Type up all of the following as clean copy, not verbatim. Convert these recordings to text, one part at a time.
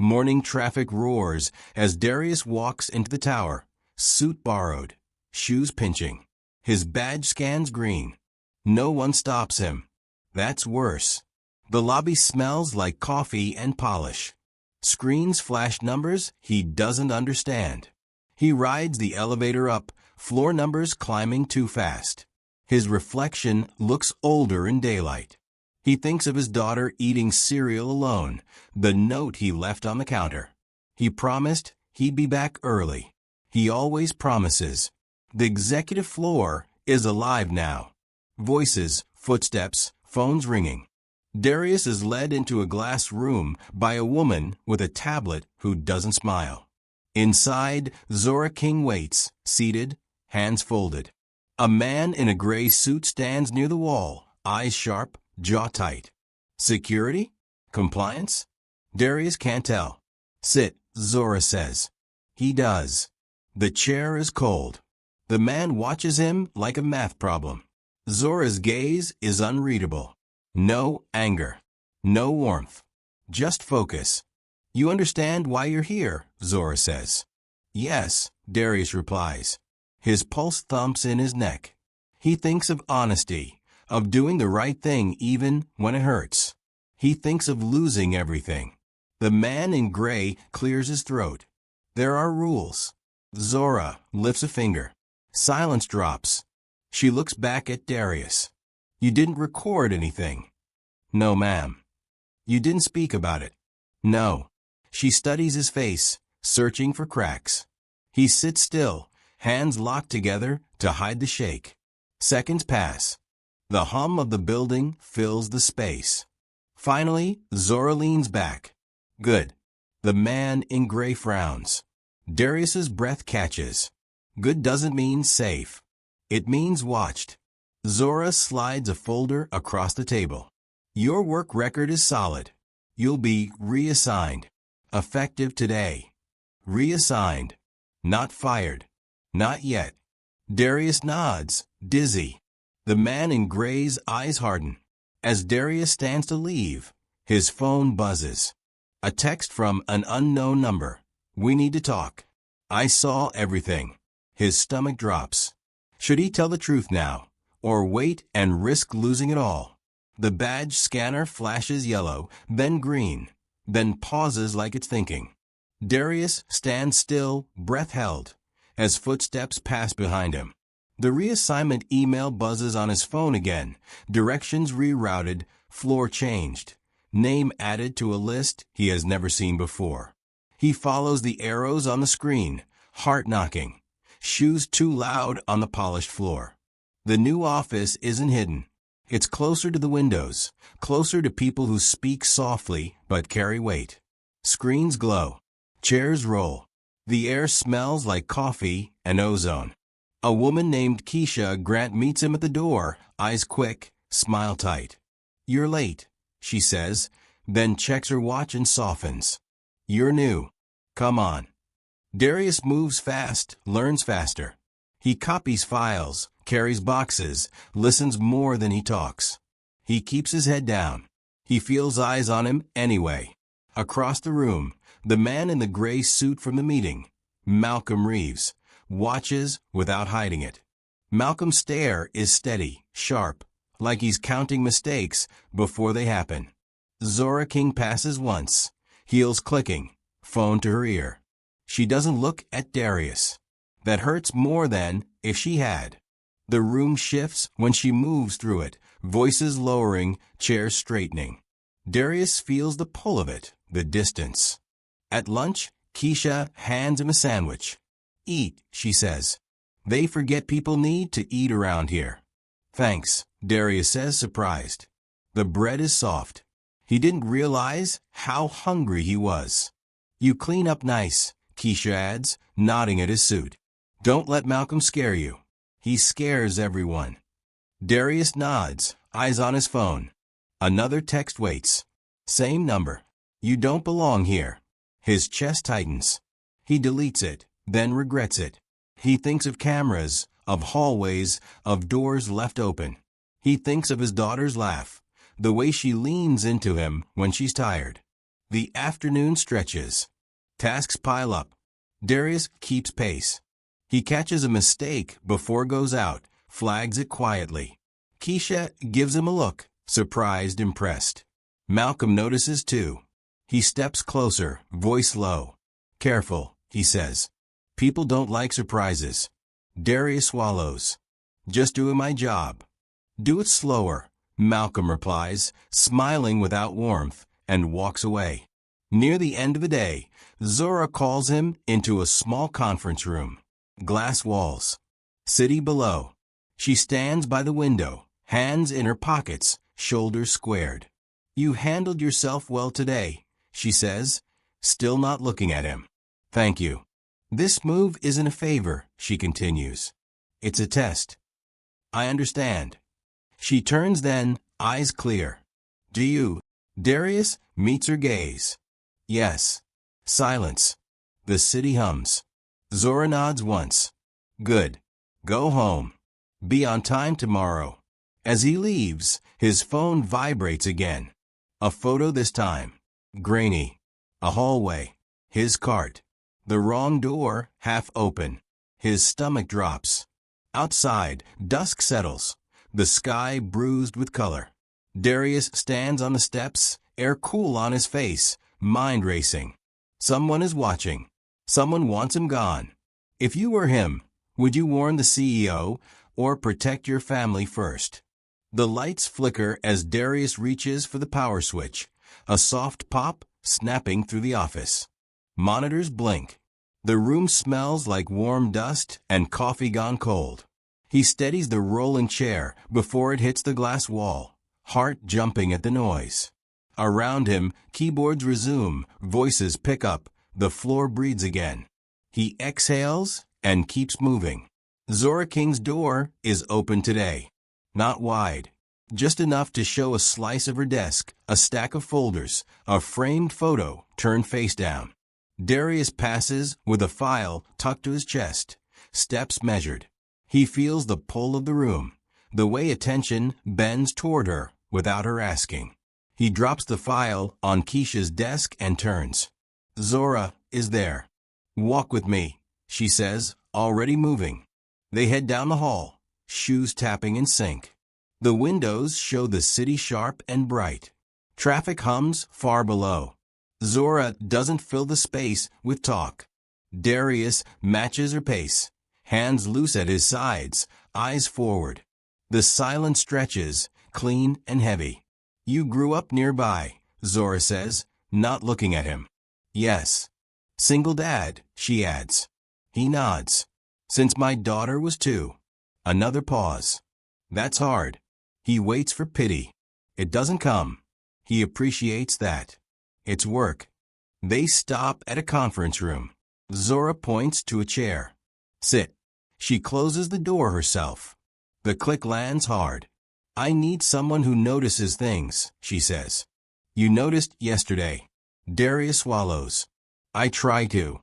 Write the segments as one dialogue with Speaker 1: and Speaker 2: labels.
Speaker 1: Morning traffic roars as Darius walks into the tower, suit borrowed, shoes pinching. His badge scans green. No one stops him. That's worse. The lobby smells like coffee and polish. Screens flash numbers he doesn't understand. He rides the elevator up, floor numbers climbing too fast. His reflection looks older in daylight. He thinks of his daughter eating cereal alone, the note he left on the counter. He promised he'd be back early. He always promises. The executive floor is alive now. Voices, footsteps, phones ringing. Darius is led into a glass room by a woman with a tablet who doesn't smile. Inside, Zora King waits, seated, hands folded. A man in a gray suit stands near the wall, eyes sharp, jaw tight. Security? Compliance? Darius can't tell. Sit, Zora says. He does. The chair is cold. The man watches him like a math problem. Zora's gaze is unreadable. No anger. No warmth. Just focus. You understand why you're here, Zora says. Yes, Darius replies. His pulse thumps in his neck. He thinks of honesty, of doing the right thing even when it hurts. He thinks of losing everything. The man in gray clears his throat. There are rules. Zora lifts a finger. Silence drops. She looks back at Darius. You didn't record anything. No, ma'am. You didn't speak about it. No. She studies his face, searching for cracks. He sits still, hands locked together to hide the shake. Seconds pass. The hum of the building fills the space. Finally, Zora leans back. Good. The man in gray frowns. Darius's breath catches. Good doesn't mean safe. It means watched. Zora slides a folder across the table. Your work record is solid. You'll be reassigned. Effective today. Reassigned. Not fired. Not yet. Darius nods, dizzy. The man in gray's eyes harden. As Darius stands to leave, his phone buzzes. A text from an unknown number. We need to talk. I saw everything. His stomach drops. Should he tell the truth now, or wait and risk losing it all? The badge scanner flashes yellow, then green, then pauses like it's thinking. Darius stands still, breath held, as footsteps pass behind him. The reassignment email buzzes on his phone again, directions rerouted, floor changed, name added to a list he has never seen before. He follows the arrows on the screen, heart knocking, shoes too loud on the polished floor. The new office isn't hidden. It's closer to the windows, closer to people who speak softly but carry weight. Screens glow. Chairs roll. The air smells like coffee and ozone. A woman named Keisha Grant meets him at the door, eyes quick, smile tight. You're late, she says, then checks her watch and softens. You're new. Come on. Darius moves fast, learns faster. He copies files, carries boxes, listens more than he talks. He keeps his head down. He feels eyes on him anyway. Across the room, the man in the gray suit from the meeting, Malcolm Reeves, watches without hiding it. Malcolm's stare is steady, sharp, like he's counting mistakes before they happen. Zora King passes once, heels clicking, phone to her ear. She doesn't look at Darius. That hurts more than if she had. The room shifts when she moves through it, voices lowering, chairs straightening. Darius feels the pull of it, the distance. At lunch, Keisha hands him a sandwich. Eat, she says. They forget people need to eat around here. Thanks, Darius says, surprised. The bread is soft. He didn't realize how hungry he was. You clean up nice, Keisha adds, nodding at his suit. Don't let Malcolm scare you. He scares everyone. Darius nods, eyes on his phone. Another text waits. Same number. You don't belong here. His chest tightens. He deletes it, then regrets it. He thinks of cameras, of hallways, of doors left open. He thinks of his daughter's laugh, the way she leans into him when she's tired. The afternoon stretches. Tasks pile up. Darius keeps pace. He catches a mistake before goes out, flags it quietly. Keisha gives him a look, surprised, impressed. Malcolm notices too. He steps closer, voice low. Careful, he says. People don't like surprises. Darius swallows. Just doing my job. Do it slower, Malcolm replies, smiling without warmth, and walks away. Near the end of the day, Zora calls him into a small conference room. Glass walls. City below. She stands by the window, hands in her pockets, shoulders squared. You handled yourself well today, she says, still not looking at him. Thank you. This move isn't a favor, she continues. It's a test. I understand. She turns then, eyes clear. Do you? Darius meets her gaze. Yes. Silence. The city hums. Zora nods once. Good. Go home. Be on time tomorrow. As he leaves, his phone vibrates again. A photo this time. Grainy. A hallway. His cart. The wrong door, half open. His stomach drops. Outside, dusk settles. The sky bruised with color. Darius stands on the steps, air cool on his face, mind racing. Someone is watching. Someone wants him gone. If you were him, would you warn the CEO or protect your family first? The lights flicker as Darius reaches for the power switch. A soft pop snapping through the office. Monitors blink. The room smells like warm dust and coffee gone cold. He steadies the rolling chair before it hits the glass wall, heart jumping at the noise. Around him, keyboards resume, voices pick up, the floor breathes again. He exhales and keeps moving. Zora King's door is open today. Not wide. Just enough to show a slice of her desk, a stack of folders, a framed photo turned face down. Darius passes with a file tucked to his chest, steps measured. He feels the pull of the room, the way attention bends toward her without her asking. He drops the file on Keisha's desk and turns. Zora is there. Walk with me, she says, already moving. They head down the hall, shoes tapping in sync. The windows show the city sharp and bright. Traffic hums far below. Zora doesn't fill the space with talk. Darius matches her pace, hands loose at his sides, eyes forward. The silence stretches, clean and heavy. You grew up nearby, Zora says, not looking at him. Yes. Single dad, she adds. He nods. Since my daughter was 2. Another pause. That's hard. He waits for pity. It doesn't come. He appreciates that. It's work. They stop at a conference room. Zora points to a chair. Sit. She closes the door herself. The click lands hard. I need someone who notices things, she says. You noticed yesterday. Darius swallows. I try to.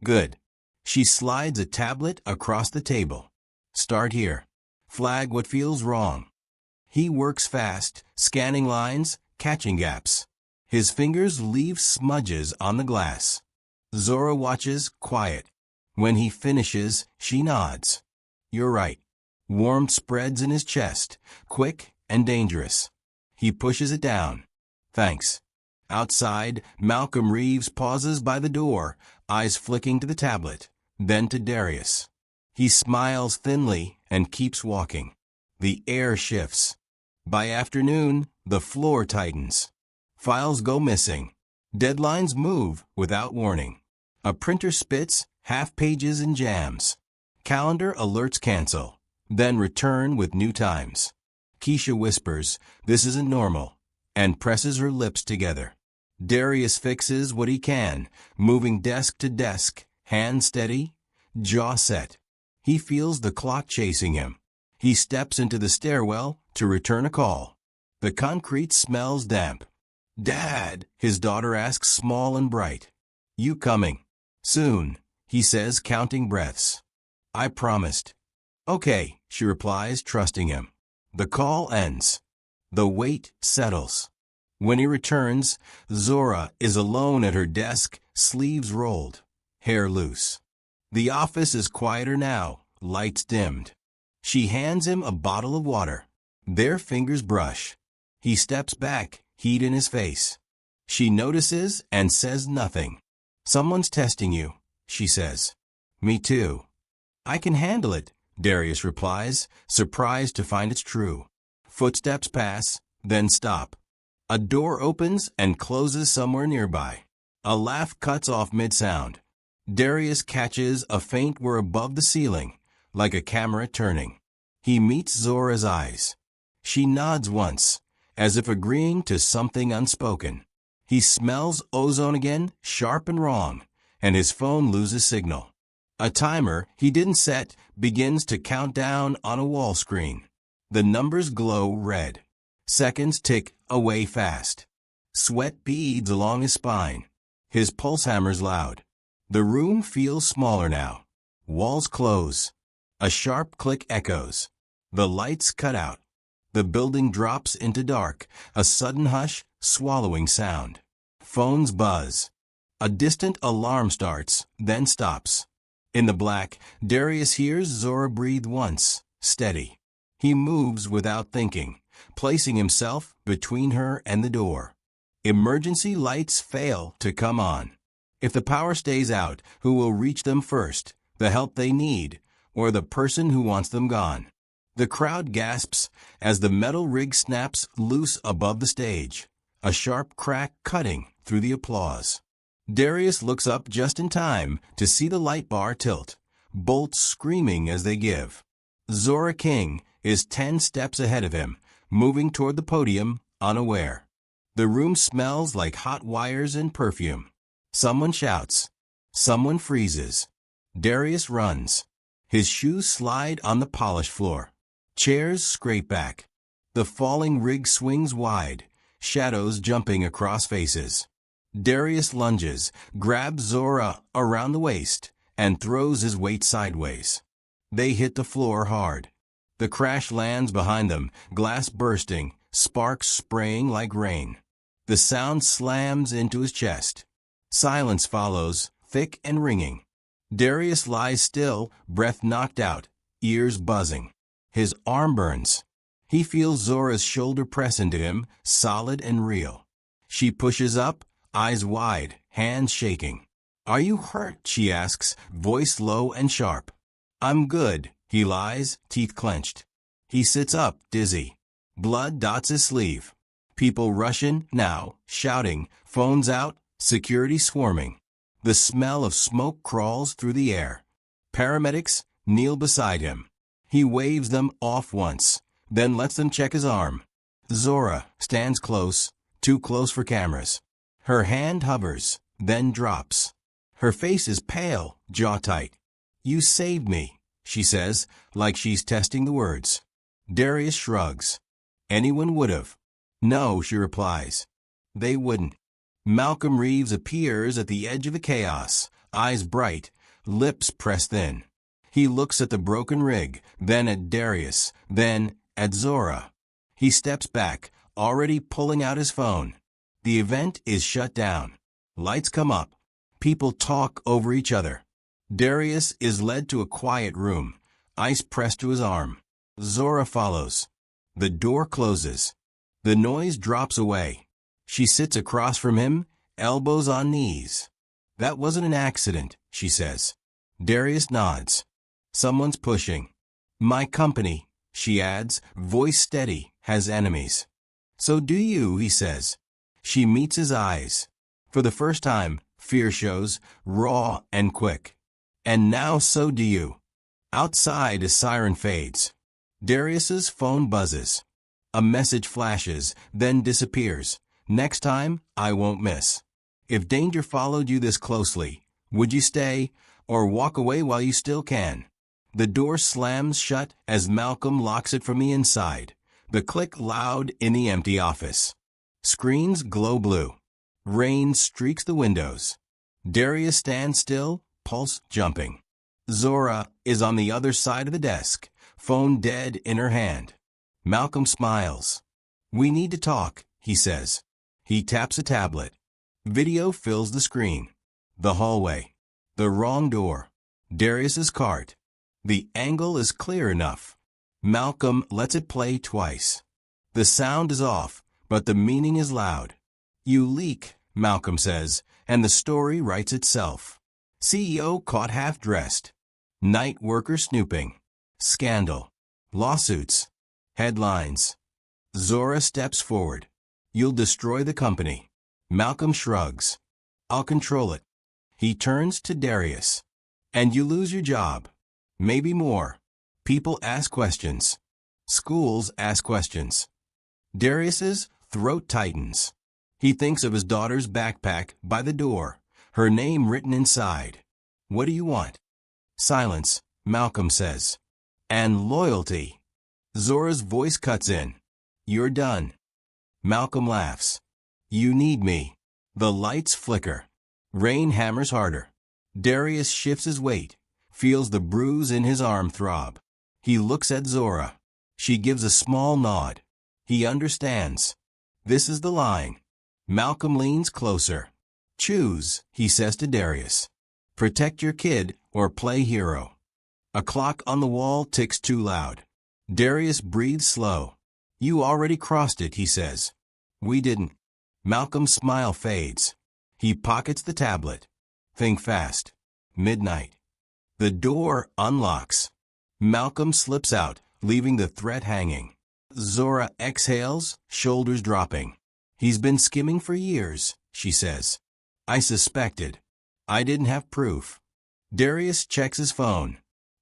Speaker 1: Good. She slides a tablet across the table. Start here. Flag what feels wrong. He works fast, scanning lines, catching gaps. His fingers leave smudges on the glass. Zora watches, quiet. When he finishes, she nods. You're right. Warmth spreads in his chest, quick and dangerous. He pushes it down. Thanks. Outside, Malcolm Reeves pauses by the door, eyes flicking to the tablet, then to Darius. He smiles thinly and keeps walking. The air shifts. By afternoon, the floor tightens. Files go missing. Deadlines move without warning. A printer spits, half pages and jams. Calendar alerts cancel, then return with new times. Keisha whispers, "This isn't normal," and presses her lips together. Darius fixes what he can, moving desk to desk, hand steady, jaw set. He feels the clock chasing him. He steps into the stairwell to return a call. The concrete smells damp. "Dad," his daughter asks, small and bright. "You coming?" "Soon," he says, counting breaths. "I promised." "Okay," she replies, trusting him. The call ends. The weight settles. When he returns, Zora is alone at her desk, sleeves rolled, hair loose. The office is quieter now, lights dimmed. She hands him a bottle of water. Their fingers brush. He steps back, heat in his face. She notices and says nothing. "Someone's testing you," she says. "Me too." "I can handle it," Darius replies, surprised to find it's true. Footsteps pass, then stop. A door opens and closes somewhere nearby. A laugh cuts off mid-sound. Darius catches a faint whir above the ceiling, like a camera turning. He meets Zora's eyes. She nods once, as if agreeing to something unspoken. He smells ozone again, sharp and wrong, and his phone loses signal. A timer he didn't set begins to count down on a wall screen. The numbers glow red. Seconds tick away fast. Sweat beads along his spine. His pulse hammers loud. The room feels smaller now. Walls close. A sharp click echoes. The lights cut out. The building drops into dark, a sudden hush, swallowing sound. Phones buzz. A distant alarm starts, then stops. In the black, Darius hears Zora breathe once, steady. He moves without thinking, placing himself between her and the door. Emergency lights fail to come on. If the power stays out, who will reach them first? The help they need, or the person who wants them gone? The crowd gasps as the metal rig snaps loose above the stage, a sharp crack cutting through the applause. Darius looks up just in time to see the light bar tilt, bolts screaming as they give. Zora King is 10 steps ahead of him, moving toward the podium, unaware. The room smells like hot wires and perfume. Someone shouts. Someone freezes. Darius runs. His shoes slide on the polished floor. Chairs scrape back. The falling rig swings wide, shadows jumping across faces. Darius lunges, grabs Zora around the waist, and throws his weight sideways. They hit the floor hard. The crash lands behind them, glass bursting, sparks spraying like rain. The sound slams into his chest. Silence follows, thick and ringing. Darius lies still, breath knocked out, ears buzzing. His arm burns. He feels Zora's shoulder press into him, solid and real. She pushes up, eyes wide, hands shaking. "Are you hurt?" she asks, voice low and sharp. "I'm good," he lies, teeth clenched. He sits up, dizzy. Blood dots his sleeve. People rush in, now, shouting, phones out, security swarming. The smell of smoke crawls through the air. Paramedics kneel beside him. He waves them off once, then lets them check his arm. Zora stands close, too close for cameras. Her hand hovers, then drops. Her face is pale, jaw tight. "You saved me," she says, like she's testing the words. Darius shrugs. "Anyone would've." "No," she replies. "They wouldn't." Malcolm Reeves appears at the edge of the chaos, eyes bright, lips pressed thin. He looks at the broken rig, then at Darius, then at Zora. He steps back, already pulling out his phone. The event is shut down. Lights come up. People talk over each other. Darius is led to a quiet room, ice pressed to his arm. Zora follows. The door closes. The noise drops away. She sits across from him, elbows on knees. "That wasn't an accident," she says. Darius nods. "Someone's pushing." "My company," she adds, voice steady, "has enemies." "So do you," he says. She meets his eyes. For the first time, fear shows, raw and quick. "And now so do you." Outside, a siren fades. Darius's phone buzzes. A message flashes, then disappears. "Next time, I won't miss." If danger followed you this closely, would you stay or walk away while you still can? The door slams shut as Malcolm locks it from the inside. The click loud in the empty office. Screens glow blue. Rain streaks the windows. Darius stands still, pulse jumping. Zora is on the other side of the desk, phone dead in her hand. Malcolm smiles. "We need to talk," he says. He taps a tablet. Video fills the screen. The hallway. The wrong door. Darius's cart. The angle is clear enough. Malcolm lets it play twice. The sound is off, but the meaning is loud. You leak, Malcolm says, and the story writes itself. CEO caught half-dressed. Night worker snooping. Scandal. Lawsuits. Headlines. Zora steps forward. You'll destroy the company. Malcolm shrugs. I'll control it. He turns to Darius. And you lose your job. Maybe more. People ask questions. Schools ask questions. Darius's throat tightens. He thinks of his daughter's backpack by the door, her name written inside. What do you want? Silence, Malcolm says. And loyalty. Zora's voice cuts in. You're done. Malcolm laughs. You need me. The lights flicker. Rain hammers harder. Darius shifts his weight, feels the bruise in his arm throb. He looks at Zora. She gives a small nod. He understands. This is the line. Malcolm leans closer. Choose, he says to Darius. Protect your kid or play hero. A clock on the wall ticks too loud. Darius breathes slow. You already crossed it, he says. We didn't. Malcolm's smile fades. He pockets the tablet. Think fast. Midnight. The door unlocks. Malcolm slips out, leaving the threat hanging. Zora exhales, shoulders dropping. He's been skimming for years, she says. I suspected. I didn't have proof. Darius checks his phone.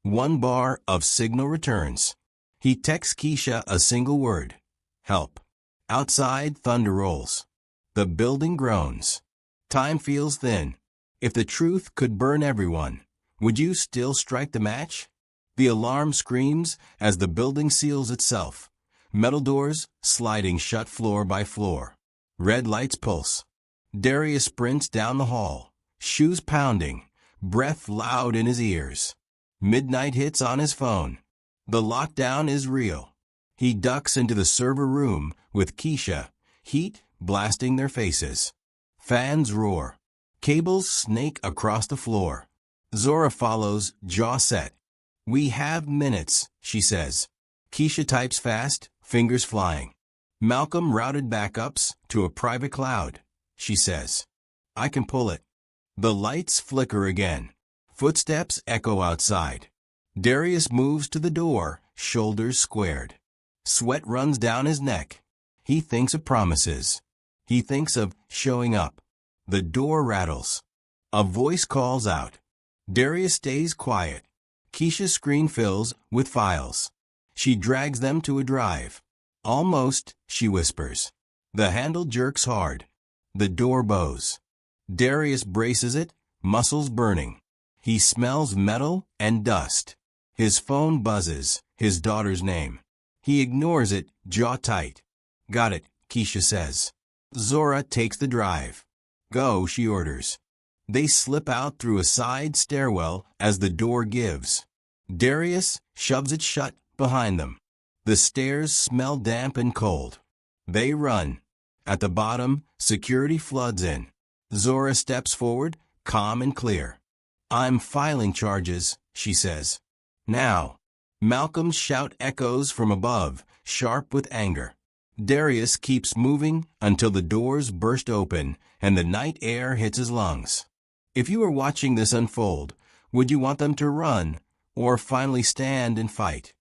Speaker 1: 1 bar of signal returns. He texts Keisha a single word. Help. Outside, thunder rolls. The building groans. Time feels thin. If the truth could burn everyone, would you still strike the match? The alarm screams as the building seals itself. Metal doors sliding shut floor by floor. Red lights pulse. Darius sprints down the hall, shoes pounding, breath loud in his ears. Midnight hits on his phone. The lockdown is real. He ducks into the server room with Keisha, heat blasting their faces. Fans roar. Cables snake across the floor. Zora follows, jaw set. We have minutes, she says. Keisha types fast, fingers flying. Malcolm routed backups to a private cloud, she says. I can pull it. The lights flicker again. Footsteps echo outside. Darius moves to the door, shoulders squared. Sweat runs down his neck. He thinks of promises. He thinks of showing up. The door rattles. A voice calls out. Darius stays quiet. Keisha's screen fills with files. She drags them to a drive. Almost, she whispers. The handle jerks hard. The door bows. Darius braces it, muscles burning. He smells metal and dust. His phone buzzes, his daughter's name. He ignores it, jaw tight. Got it, Keisha says. Zora takes the drive. Go, she orders. They slip out through a side stairwell as the door gives. Darius shoves it shut behind them. The stairs smell damp and cold. They run. At the bottom, security floods in. Zora steps forward, calm and clear. I'm filing charges, she says. Now. Malcolm's shout echoes from above, sharp with anger. Darius keeps moving until the doors burst open and the night air hits his lungs. If you were watching this unfold, would you want them to run or finally stand and fight?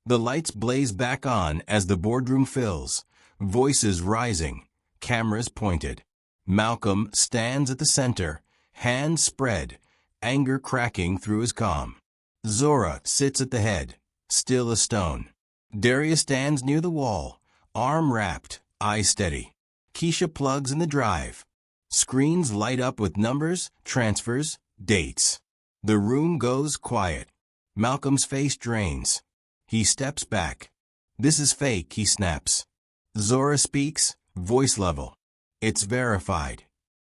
Speaker 1: The lights blaze back on as the boardroom fills, voices rising, cameras pointed. Malcolm stands at the center, hands spread, anger cracking through his calm. Zora sits at the head, still a stone. Darius stands near the wall, arm wrapped, eyes steady. Keisha plugs in the drive. Screens light up with numbers, transfers, dates. The room goes quiet. Malcolm's face drains. He steps back. This is fake, he snaps. Zora speaks, voice level. It's verified.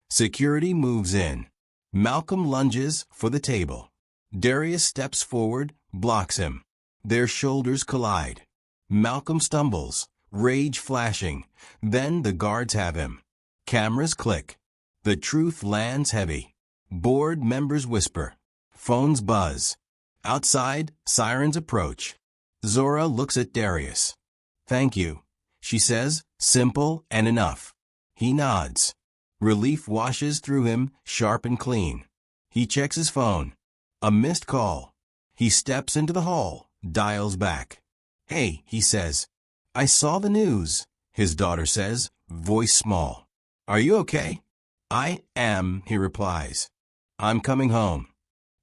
Speaker 1: Security moves in. Malcolm lunges for the table. Darius steps forward, blocks him. Their shoulders collide. Malcolm stumbles, rage flashing. Then the guards have him. Cameras click. The truth lands heavy. Board members whisper. Phones buzz. Outside, sirens approach. Zora looks at Darius. "Thank you," she says, simple and enough. He nods. Relief washes through him, sharp and clean. He checks his phone. A missed call. He steps into the hall, dials back. "Hey," he says. "I saw the news," his daughter says, voice small. "Are you okay?" "I am," he replies. "I'm coming home."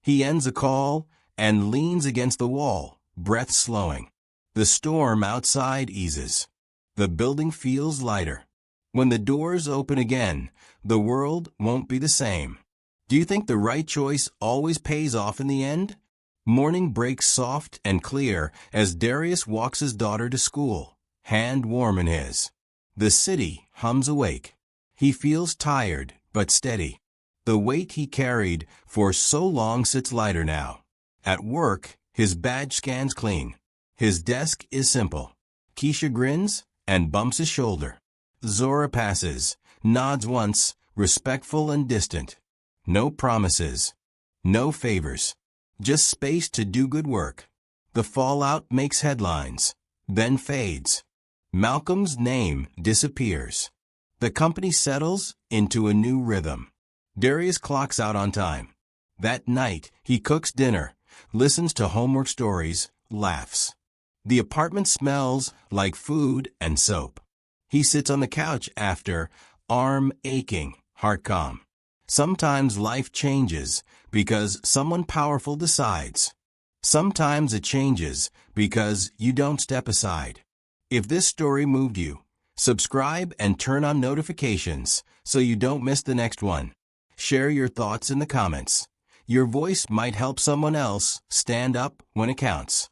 Speaker 1: He ends the call and leans against the wall, breath slowing. The storm outside eases. The building feels lighter. When the doors open again, the world won't be the same. Do you think the right choice always pays off in the end? Morning breaks soft and clear as Darius walks his daughter to school, hand warm in his. The city hums awake. He feels tired but steady. The weight he carried for so long sits lighter now. At work, his badge scans clean. His desk is simple. Keisha grins and bumps his shoulder. Zora passes, nods once, respectful and distant. No promises. No favors. Just space to do good work. The fallout makes headlines, then fades. Malcolm's name disappears. The company settles into a new rhythm. Darius clocks out on time. That night, he cooks dinner, listens to homework stories, laughs. The apartment smells like food and soap. He sits on the couch after, arm aching, heart calm. Sometimes life changes because someone powerful decides. Sometimes it changes because you don't step aside. If this story moved you, subscribe and turn on notifications so you don't miss the next one. Share your thoughts in the comments. Your voice might help someone else stand up when it counts.